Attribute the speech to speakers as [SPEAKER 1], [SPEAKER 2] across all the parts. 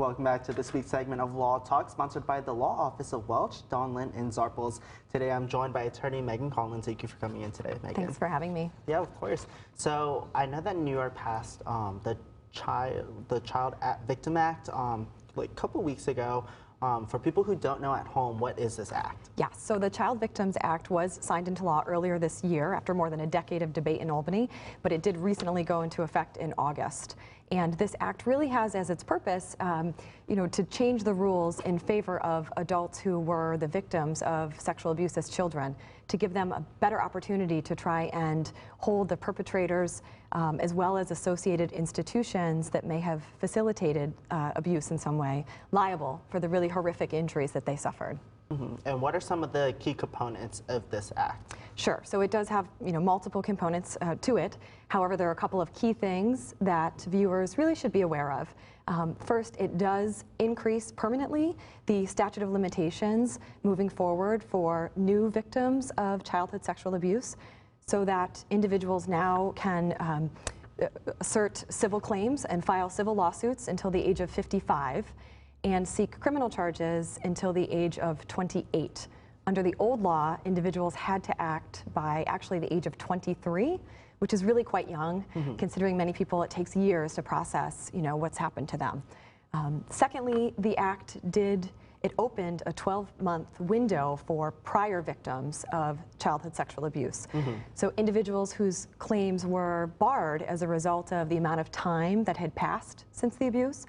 [SPEAKER 1] Welcome back to this week's segment of Law Talk, sponsored by the Law Office of Welch, Donlin, and Zarples. Today I'm joined by attorney Megan Collins. Thank you for coming in today, Megan.
[SPEAKER 2] Thanks for having me.
[SPEAKER 1] Yeah, of course. So I know that New York passed the Child Victim Act like a couple weeks ago. For people who don't know at home, what is this act?
[SPEAKER 2] Yeah, so the Child Victims Act was signed into law earlier this year after more than a decade of debate in Albany, but it did recently go into effect in August. And this act really has as its purpose, to change the rules in favor of adults who were the victims of sexual abuse as children, to give them a better opportunity to try and hold the perpetrators as well as associated institutions that may have facilitated abuse in some way liable for the really horrific injuries that they suffered.
[SPEAKER 1] Mm-hmm. And what are some of the key components of this act?
[SPEAKER 2] Sure. So it does have multiple components to it. However, there are a couple of key things that viewers really should be aware of. First, it does increase permanently the statute of limitations moving forward for new victims of childhood sexual abuse, so that individuals now can assert civil claims and file civil lawsuits until the age of 55 and seek criminal charges until the age of 28. Under the old law, individuals had to act by actually the age of 23, which is really quite young, considering many people it takes years to process, what's happened to them. Secondly, the act opened a 12-month window for prior victims of childhood sexual abuse. So individuals whose claims were barred as a result of the amount of time that had passed since the abuse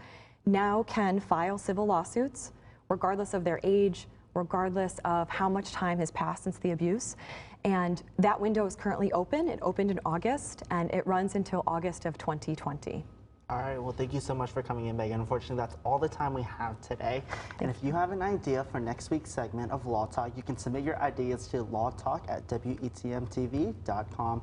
[SPEAKER 2] now can file civil lawsuits, regardless of their age, regardless of how much time has passed since the abuse. And that window is currently open. It opened in August, and it runs until August of 2020.
[SPEAKER 1] All right, well, thank you so much for coming in, Megan. Unfortunately, that's all the time we have today. And if you have an idea for next week's segment of Law Talk, you can submit your ideas to lawtalk@wetmtv.com.